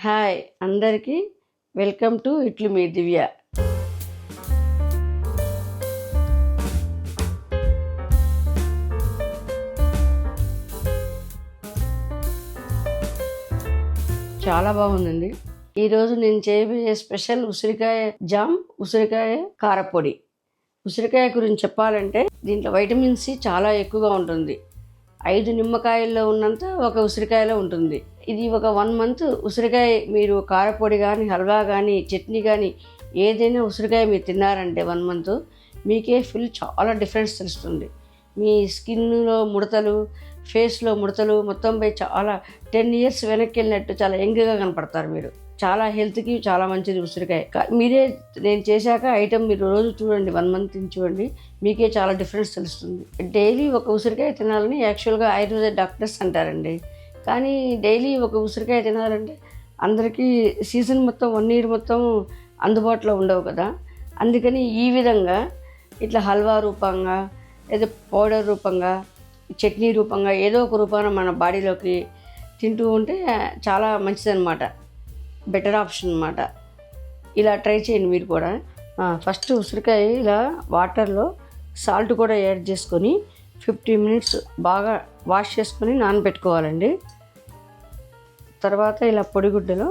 Hi అందరికీ welcome to ఇట్లు మీ దివ్య. చాలా బాగుందండి. ఈరోజు నేను చేయబోయే స్పెషల్ ఉసిరికాయ జామ్, ఉసిరికాయ కారపొడి. ఉసిరికాయ గురించి చెప్పాలంటే దీంట్లో వైటమిన్ సి చాలా ఎక్కువగా ఉంటుంది. 5 నిమ్మకాయల్లో ఉన్నంత ఒక ఉసిరికాయలో ఉంటుంది. ఇది ఒక 1 మంత్ ఉసిరికాయ మీరు కారపొడి కానీ, హల్వా కానీ, చట్నీ కానీ ఏదైనా ఉసిరికాయ మీరు తిన్నారంటే 1 మంత్ మీకే చాలా డిఫరెన్స్ తెలుస్తుంది. మీ స్కిన్లో ముడతలు, ఫేస్లో ముడతలు మొత్తం పోయి చాలా 10 years వెనక్కి వెళ్ళినట్టు చాలా యంగ్గా కనపడతారు మీరు. చాలా హెల్త్కి చాలా మంచిది ఉసిరికాయ. మీరే నేను చేశాక ఐటమ్ మీరు రోజు చూడండి, 1 మంత్ తిని చూడండి, మీకే చాలా డిఫరెన్స్ తెలుస్తుంది. డైలీ ఒక ఉసిరికాయ తినాలని యాక్చువల్గా ఆయుర్వేద డాక్టర్స్ అంటారండి. కానీ డైలీ ఒక ఉసిరికాయ తినాలంటే అందరికీ సీజన్ మొత్తం 1 year మొత్తం అందుబాటులో ఉండవు కదా. అందుకని ఈ విధంగా ఇట్లా హల్వా రూపంగా, లేదా పౌడర్ రూపంగా, చట్నీ రూపంగా ఏదో ఒక రూపాన మన బాడీలోకి తింటూ ఉంటే చాలా మంచిదన్నమాట. బెటర్ ఆప్షన్ అన్నమాట. ఇలా ట్రై చేయండి మీరు కూడా. ఫస్ట్ ఉసిరికాయ ఇలా వాటర్లో సాల్ట్ కూడా యాడ్ చేసుకొని 15 minutes బాగా వాష్ చేసుకొని నానబెట్టుకోవాలండి. తర్వాత ఇలా పొడిగుడ్డలో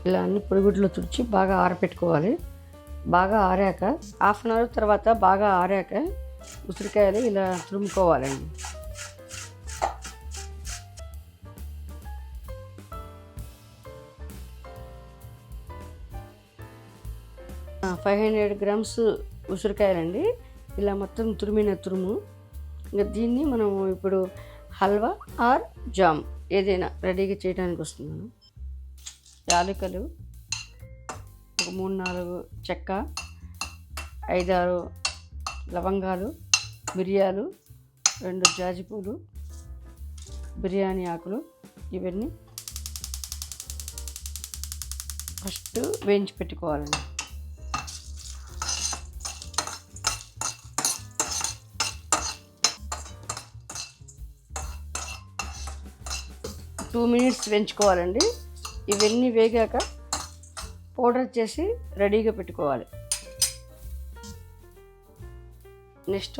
ఇలా అన్ని పొడిగుడ్డలో తుడిచి బాగా ఆరబెట్టుకోవాలి. బాగా ఆరాక 1/2 hour తర్వాత బాగా ఆరాక ఉసిరికాయలు ఇలా తురుముకోవాలండి. ఆ 500 grams ఉసిరికాయలండి. ఇలా మొత్తం తురిమిన తురుము. ఇంకా దీన్ని మనం ఇప్పుడు హల్వా ఆర్ జామ్ ఏదైనా రెడీగా చేయడానికి వస్తున్నాను. యాలకులు ఒక 3-4 చెక్క, 5-6 లవంగాలు, మిరియాలు, 2 జాజిపూలు, బిర్యానీ ఆకులు, ఇవన్నీ ఫస్ట్ వేయించి పెట్టుకోవాలండి. టూ మినిట్స్ వేయించుకోవాలండి. ఇవన్నీ వేగాక పౌడర్ చేసి రెడీగా పెట్టుకోవాలి. నెక్స్ట్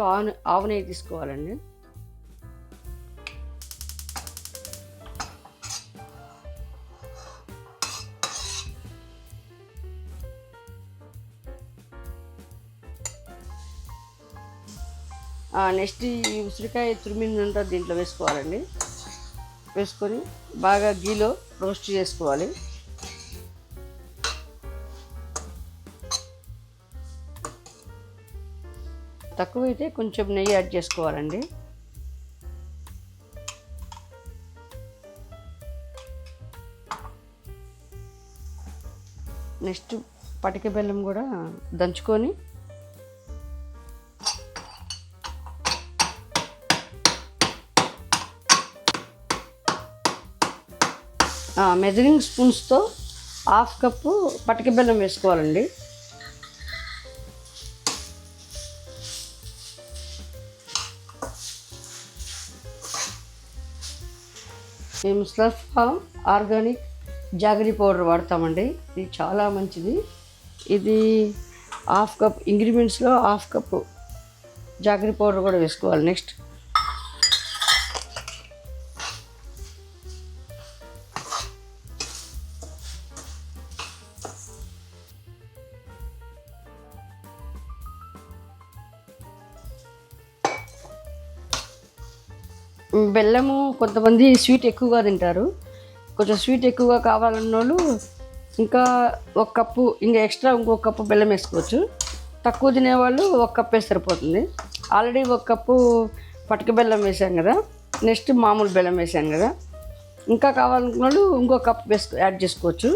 ఆవు నెయ్యి తీసుకోవాలండి. నెక్స్ట్ ఈ ఉసిరికాయ తురిమిందంతా దీంట్లో వేసుకోవాలండి. వేసుకొని బాగా గీలో రోస్ట్ చేసుకోవాలి. తక్కువైతే కొంచెం నెయ్యి యాడ్ చేసుకోవాలండి. నెక్స్ట్ పటిక బెల్లం కూడా దంచుకొని మెజరింగ్ స్పూన్స్తో 1/2 కప్పు పటిక బెల్లం వేసుకోవాలండి. మేము Slurp Farm organic jaggery powder వాడతామండి. ఇది చాలా మంచిది. ఇది 1/2 కప్ ఇంగ్రీడియంట్స్లో 1/2 కప్పు జాగరీ పౌడర్ కూడా వేసుకోవాలి. నెక్స్ట్ బెల్లము కొంతమంది స్వీట్ ఎక్కువగా తింటారు. కొంచెం స్వీట్ ఎక్కువగా కావాలన్న వాళ్ళు ఇంకా 1 కప్పు ఇంకా ఎక్స్ట్రా ఇంకొక కప్పు బెల్లం వేసుకోవచ్చు. తక్కువ తినేవాళ్ళు 1 కప్ వేస్తే సరిపోతుంది. ఆల్రెడీ 1 కప్పు పటిక బెల్లం వేసాం కదా, నెక్స్ట్ మామూలు బెల్లం వేసాం కదా. ఇంకా కావాలనుకున్న వాళ్ళు ఇంకో కప్ యాడ్ చేసుకోవచ్చు.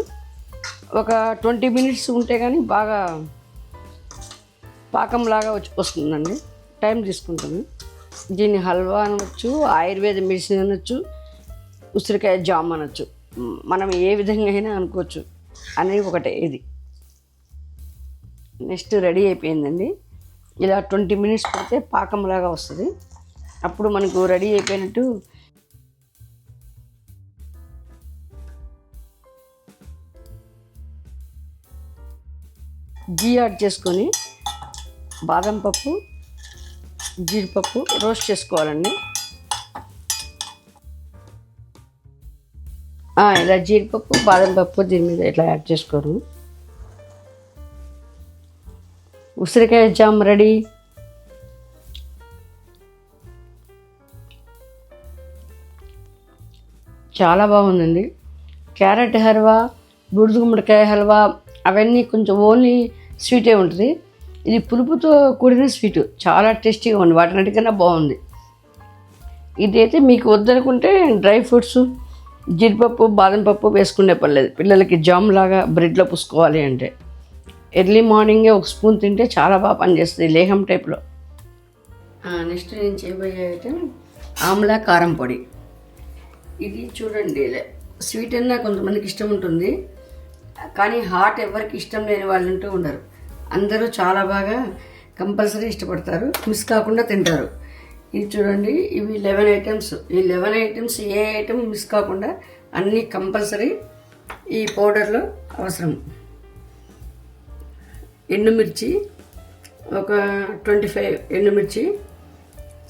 ఒక 20 minutes ఉంటే కానీ బాగా పాకంలాగా వస్తుందండి. టైం తీసుకుంటుంది. దీన్ని హల్వా అనవచ్చు, ఆయుర్వేద మెడిసిన్ అనొచ్చు, ఉసిరికాయ జామ్ అనొచ్చు. మనం ఏ విధంగా అయినా అనుకోవచ్చు. అనేది ఒకటే ఇది. నెక్స్ట్ రెడీ అయిపోయిందండి. ఇలా 20 మినిట్స్ పెడితే పాకంలాగా వస్తుంది. అప్పుడు మనకు రెడీ అయిపోయినట్టు. గీ యాడ్ చేసుకొని బాదం పప్పు, జీడిపప్పు రోస్ట్ చేసుకోవాలండి. ఇలా జీడిపప్పు, బాదం పప్పు దీని మీద ఇట్లా యాడ్ చేసుకోరు. ఉసిరికాయ జామ్ రెడీ. చాలా బాగుందండి. క్యారెట్ హల్వా, బూడిద గుమ్మడికాయ హల్వా అవన్నీ కొంచెం ఓన్లీ స్వీటే ఉంటుంది. ఇది పులుపుతో కూడిన స్వీటు, చాలా టేస్టీగా ఉంది. వాటినటికన్నా బాగుంది. ఇదైతే మీకు వద్దనుకుంటే డ్రై ఫ్రూట్స్, జీడిపప్పు, బాదం పప్పు వేసుకునే పర్లేదు. పిల్లలకి జామ్ లాగా బ్రెడ్లో పూసుకోవాలి అంటే ఎర్లీ మార్నింగే ఒక స్పూన్ తింటే చాలా బాగా పనిచేస్తుంది లేహం టైప్లో. నెక్స్ట్ నేను చేయబోయే ఐటమ్ ఆమ్లా కారం పొడి. ఇది చూడండి, స్వీట్ అన్నా కొంతమందికి ఇష్టం ఉంటుంది, కానీ హాట్ ఎవరికి ఇష్టం లేని వాళ్ళు అంటూ ఉండరు. అందరూ చాలా బాగా కంపల్సరీ ఇష్టపడతారు, మిస్ కాకుండా తింటారు. ఇది చూడండి, ఇవి 11 ఐటమ్స్. ఈ 11 ఐటమ్స్ ఏ ఐటమ్ మిస్ కాకుండా అన్నీ కంపల్సరీ ఈ పౌడర్లో అవసరం. ఎండుమిర్చి ఒక 25 ఎండుమిర్చి,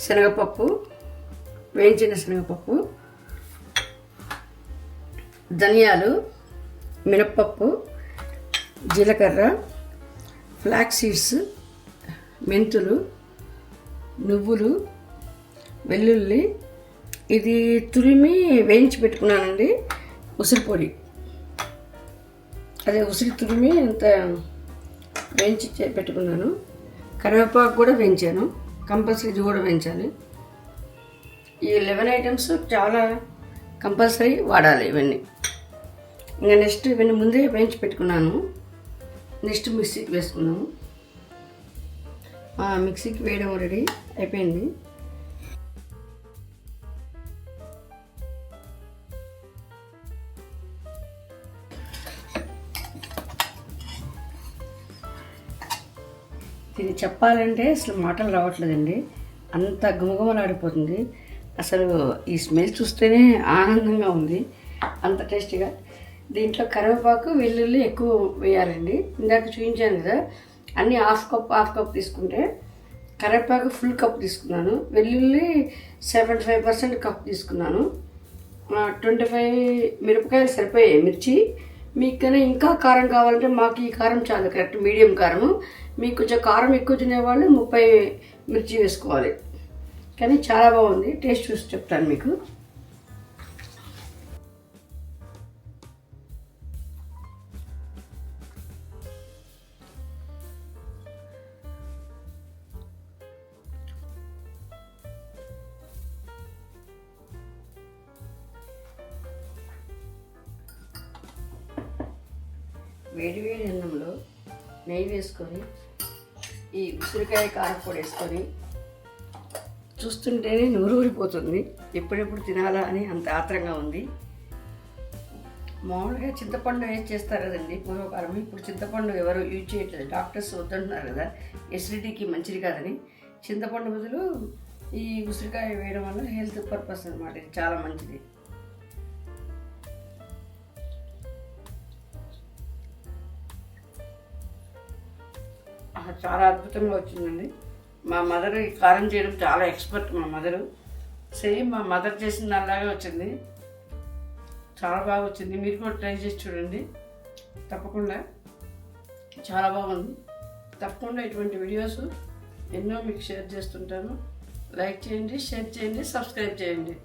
శనగపప్పు, వేయించిన శనగపప్పు, ధనియాలు, మినప్పప్పు, జీలకర్ర, ఫ్లాక్స్ సీడ్స్, మెంతులు, నువ్వులు, వెల్లుల్లి. ఇది తురిమి వేయించి పెట్టుకున్నానండి. ఉసిరి పొడి, అదే ఉసిరి తురిమి అంత వేయించి పెట్టుకున్నాను. కరివేపాకు కూడా వేయించాను, కంపల్సరీ ఇది కూడా వేయించాలి. ఈ 11 ఐటమ్స్ చాలా కంపల్సరీ వాడాలి ఇవన్నీ. ఇంకా నెక్స్ట్ ఇవన్నీ ముందే వేయించి పెట్టుకున్నాను. నెక్స్ట్ మిక్సీకి వేసుకున్నాము. మిక్సీకి వేయడం రెడీ అయిపోయింది. ఇది చెప్పాలంటే అసలు మాటలు రావట్లేదండి, అంత గుమగుమలాడిపోతుంది. అసలు ఈ స్మెల్ చూస్తేనే ఆనందంగా ఉంది, అంత టేస్టీగా. దీంట్లో కరివేపాకు, వెల్లుల్లి ఎక్కువ వేయాలండి. ఇందాక చూపించాను కదా, అన్నీ హాఫ్ కప్ తీసుకుంటే కరివేపాకు ఫుల్ కప్ తీసుకున్నాను, వెల్లుల్లి 75% కప్ తీసుకున్నాను, 25 మిరపకాయలు సరిపోయాయి, మిర్చి. మీకు కానీ ఇంకా కారం కావాలంటే మాకు ఈ కారం చాలు, కరెక్ట్ మీడియం కారము. మీకు కొంచెం కారం ఎక్కువ తినేవాళ్ళు 30 మిర్చి వేసుకోవాలి. కానీ చాలా బాగుంది, టేస్ట్ చూసి చెప్తాను మీకు. వేడి వేడి అన్నంలో నెయ్యి వేసుకొని ఈ ఉసిరికాయ కారపొడి వేసుకొని చూస్తుంటేనే నూరూరిపోతుంది. ఎప్పుడెప్పుడు తినాలా అని అంత ఆత్రంగా ఉంది. మామూలుగా చింతపండు వేసి చేస్తారు కదండి పూర్వకాలం. ఇప్పుడు చింతపండు ఎవరు యూజ్ చేయట్లేదు, డాక్టర్స్ వద్దంటున్నారు కదా, ఎసిడిటీకి మంచిది కాదని. చింతపండు బదులు ఈ ఉసిరికాయ వేయడం వల్ల హెల్త్ పర్పస్ అనమాట, ఇది చాలా మంచిది. చాలా అద్భుతంగా వచ్చిందండి. మా మదర్ ఈ కారం చేయడం చాలా ఎక్స్పర్ట్. మా మదరు సేమ్ మా మదర్ చేసిన దానిలాగే వచ్చింది, చాలా బాగా వచ్చింది. మీరు కూడా ట్రై చేసి చూడండి తప్పకుండా, చాలా బాగుంది. తప్పకుండా ఇటువంటి వీడియోస్ ఎన్నో మీకు షేర్ చేస్తుంటాను. లైక్ చేయండి, షేర్ చేయండి, సబ్స్క్రైబ్ చేయండి.